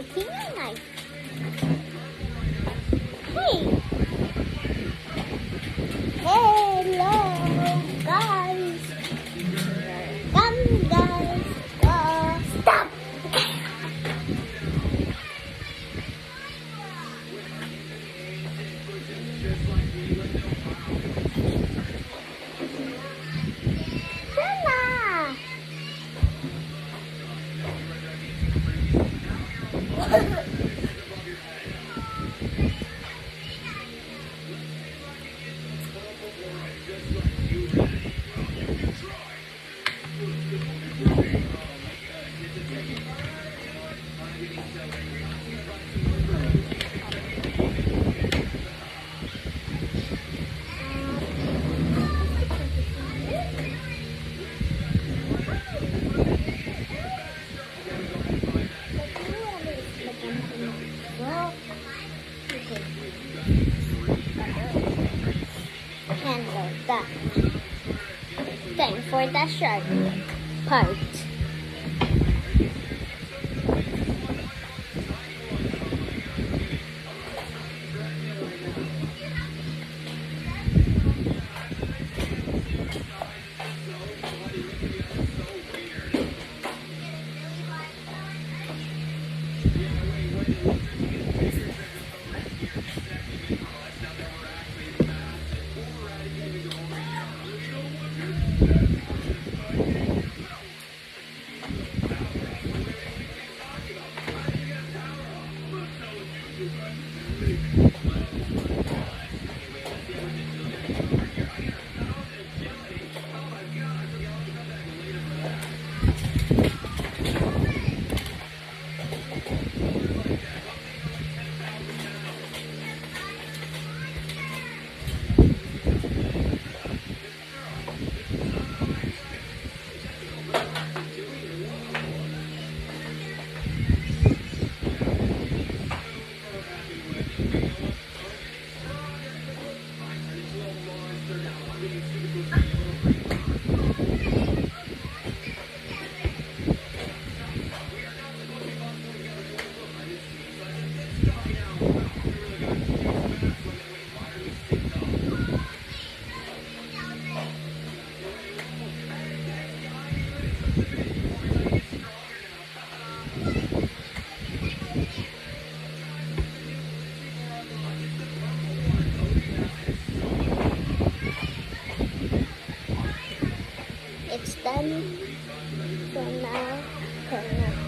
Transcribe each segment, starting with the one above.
making a knife. Hey! Hello, guys! Come, guys! Stop! Sana! Handle that. Time for the shark part. It's done for now. Connect.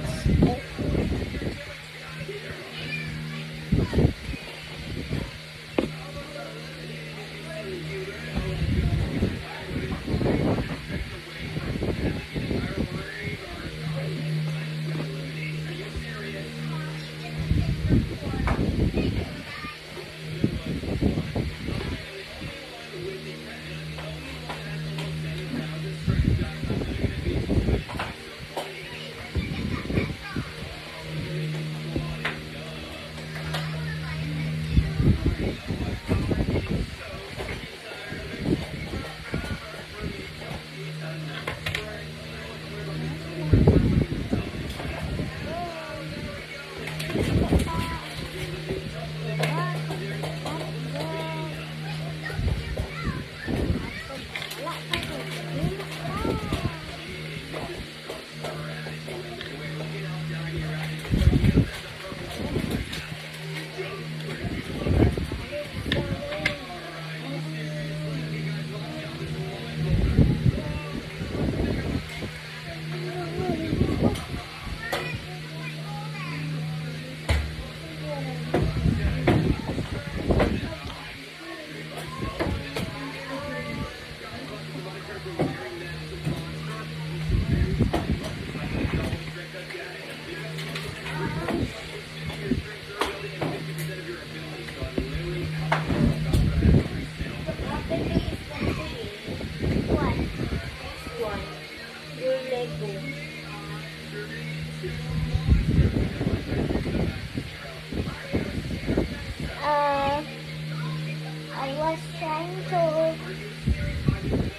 I was trying to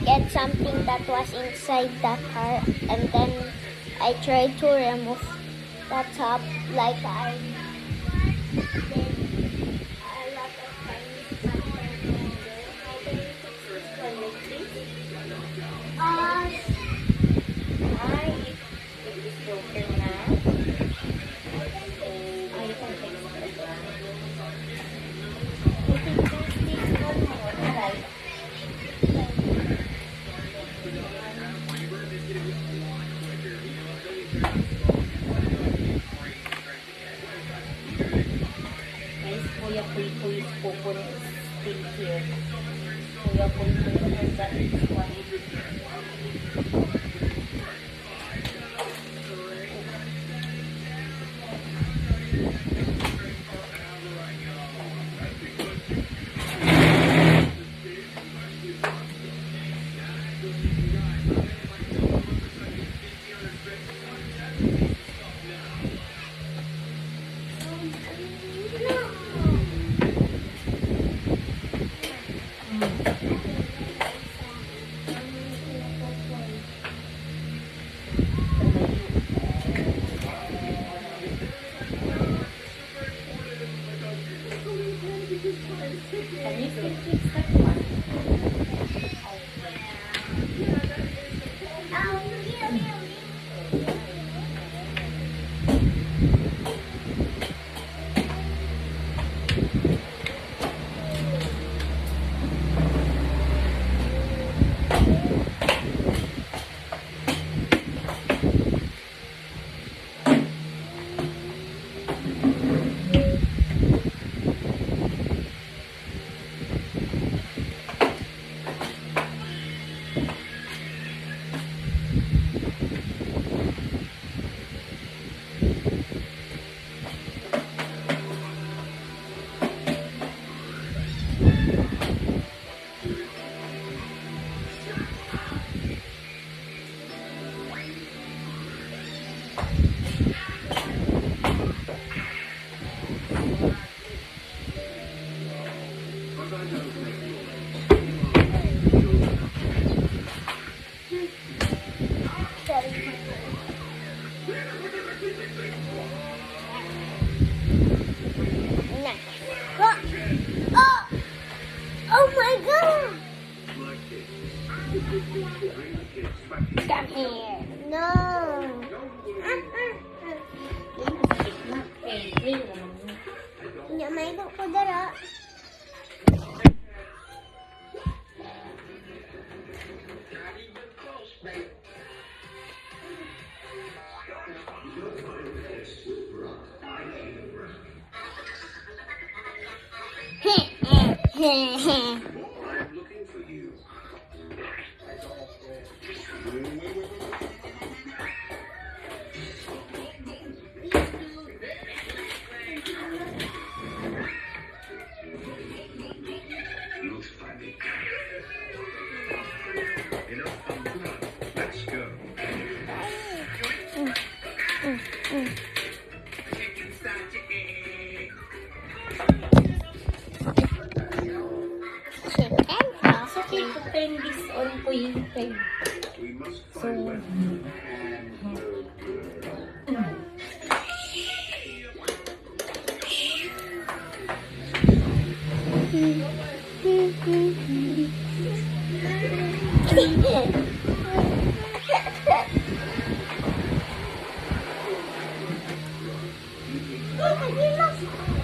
get something that was inside the car, and then I tried to remove the top like I did a lot of times back then. How do you fix this one like this? Ay, it is broken na. Ay, you can fix it. I think there's this one more, right? Guys, Kuya Puy Puy Pupun is still here. Kuya Puy Puy has that one. Can you still fix that one? Oh! Oh my god! Come here. No! Na, eh, wait naman. Nya may ko dara. Let's go. It's okay to turn this on, Puy. Okay. We must So, find weapons and no good. Look,